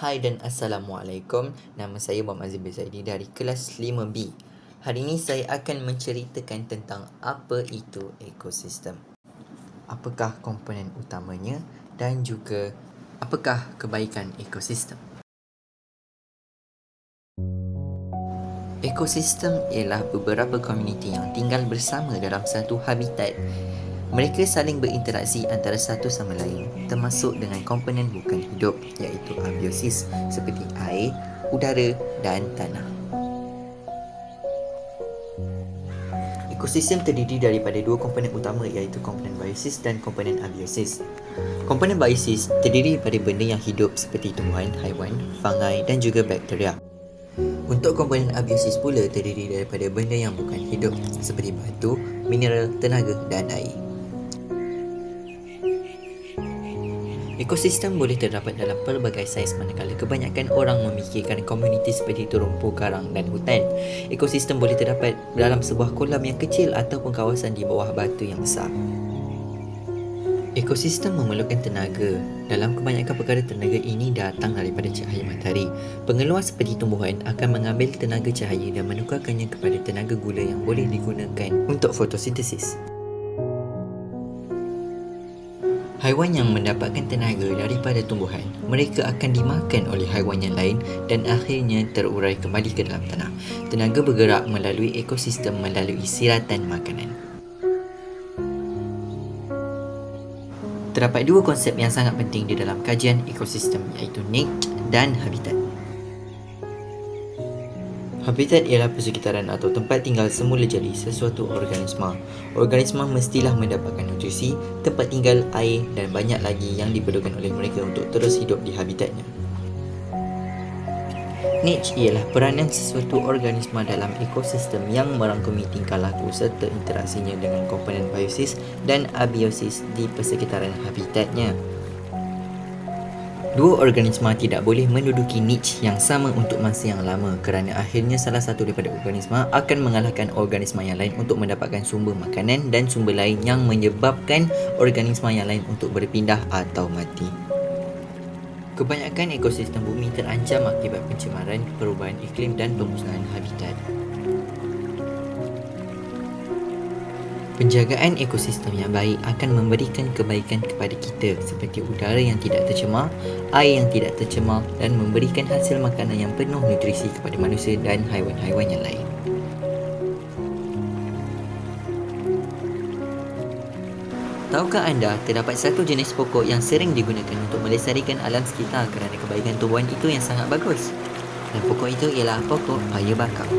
Hai dan Assalamualaikum. Nama saya Muhammad Azim Zaidi dari kelas 5B. Hari ini saya akan menceritakan tentang apa itu ekosistem. Apakah komponen utamanya dan juga apakah kebaikan ekosistem. Ekosistem ialah beberapa komuniti yang tinggal bersama dalam satu habitat. Mereka saling berinteraksi antara satu sama lain, termasuk dengan komponen bukan hidup, iaitu abiosis seperti air, udara dan tanah. Ekosistem terdiri daripada dua komponen utama, iaitu komponen biosis dan komponen abiosis. Komponen biosis terdiri daripada benda yang hidup seperti tumbuhan, haiwan, fungi dan juga bakteria. Untuk komponen abiosis pula terdiri daripada benda yang bukan hidup seperti batu, mineral, tenaga dan air. Ekosistem boleh terdapat dalam pelbagai saiz, manakala kebanyakan orang memikirkan komuniti seperti terumpu karang dan hutan. Ekosistem boleh terdapat dalam sebuah kolam yang kecil ataupun kawasan di bawah batu yang besar. Ekosistem memerlukan tenaga. Dalam kebanyakan perkara, tenaga ini datang daripada cahaya matahari. Pengeluar seperti tumbuhan akan mengambil tenaga cahaya dan menukarkannya kepada tenaga gula yang boleh digunakan untuk fotosintesis. Haiwan yang mendapatkan tenaga daripada tumbuhan, mereka akan dimakan oleh haiwan yang lain dan akhirnya terurai kembali ke dalam tanah. Tenaga bergerak melalui ekosistem melalui siratan makanan. Terdapat dua konsep yang sangat penting di dalam kajian ekosistem, iaitu niche dan habitat. Habitat ialah persekitaran atau tempat tinggal semula jadi sesuatu organisma. Organisma mestilah mendapatkan nutrisi, tempat tinggal, air dan banyak lagi yang diperlukan oleh mereka untuk terus hidup di habitatnya. Niche ialah peranan sesuatu organisma dalam ekosistem yang merangkumi tingkah laku serta interaksinya dengan komponen biosis dan abiosis di persekitaran habitatnya. Dua organisma tidak boleh menduduki niche yang sama untuk masa yang lama, kerana akhirnya salah satu daripada organisma akan mengalahkan organisma yang lain untuk mendapatkan sumber makanan dan sumber lain yang menyebabkan organisma yang lain untuk berpindah atau mati. Kebanyakan ekosistem bumi terancam akibat pencemaran, perubahan iklim dan pemusnahan habitat. Penjagaan ekosistem yang baik akan memberikan kebaikan kepada kita, seperti udara yang tidak tercemar, air yang tidak tercemar dan memberikan hasil makanan yang penuh nutrisi kepada manusia dan haiwan-haiwan yang lain. Tahukah anda, terdapat satu jenis pokok yang sering digunakan untuk melestarikan alam sekitar kerana kebaikan tumbuhan itu yang sangat bagus. Dan pokok itu ialah pokok paya bakau.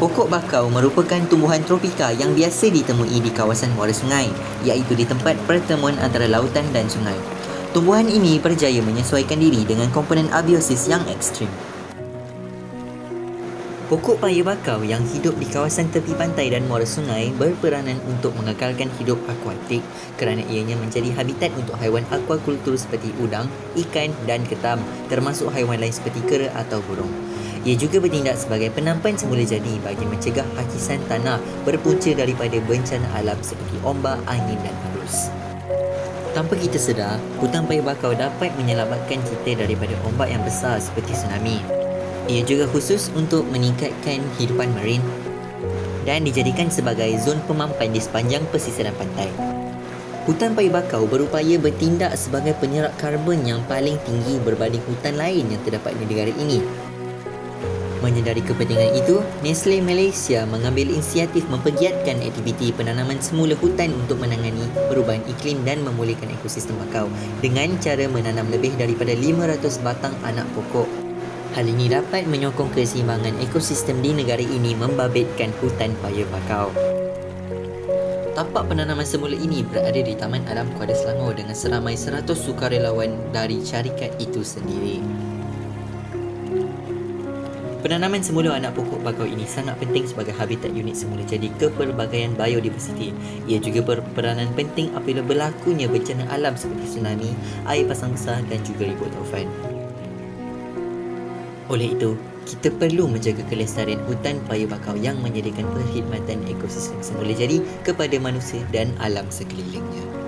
Pokok bakau merupakan tumbuhan tropika yang biasa ditemui di kawasan muara sungai, iaitu di tempat pertemuan antara lautan dan sungai. Tumbuhan ini berjaya menyesuaikan diri dengan komponen abiosis yang ekstrim. Pokok paya bakau yang hidup di kawasan tepi pantai dan muara sungai berperanan untuk mengekalkan hidup akuatik kerana ianya menjadi habitat untuk haiwan aquakultur seperti udang, ikan dan ketam, termasuk haiwan lain seperti kera atau burung. Ia juga bertindak sebagai penampan semula jadi bagi mencegah hakisan tanah berpunca daripada bencana alam seperti ombak, angin dan arus. Tanpa kita sedar, hutan paya bakau dapat menyelamatkan kita daripada ombak yang besar seperti tsunami. Ia juga khusus untuk meningkatkan kehidupan marin dan dijadikan sebagai zon pemampan di sepanjang pesisiran pantai. Hutan paya bakau berupaya bertindak sebagai penyerap karbon yang paling tinggi berbanding hutan lain yang terdapat di negara ini. Menyedari kepentingan itu, Nestle Malaysia mengambil inisiatif mempergiatkan aktiviti penanaman semula hutan untuk menangani perubahan iklim dan memulihkan ekosistem bakau dengan cara menanam lebih daripada 500 batang anak pokok. Hal ini dapat menyokong keseimbangan ekosistem di negara ini membabitkan hutan paya bakau. Tapak penanaman semula ini berada di Taman Alam Kuala Selangor dengan seramai 100 sukarelawan dari syarikat itu sendiri. Penanaman semula anak pokok bakau ini sangat penting sebagai habitat unit semula jadi kepelbagaian biodiversiti. Ia juga berperanan penting apabila berlakunya bencana alam seperti tsunami, air pasang besar dan juga ribut taufan. Oleh itu, kita perlu menjaga kelestarian hutan paya bakau yang menyediakan perkhidmatan ekosistem semula jadi kepada manusia dan alam sekelilingnya.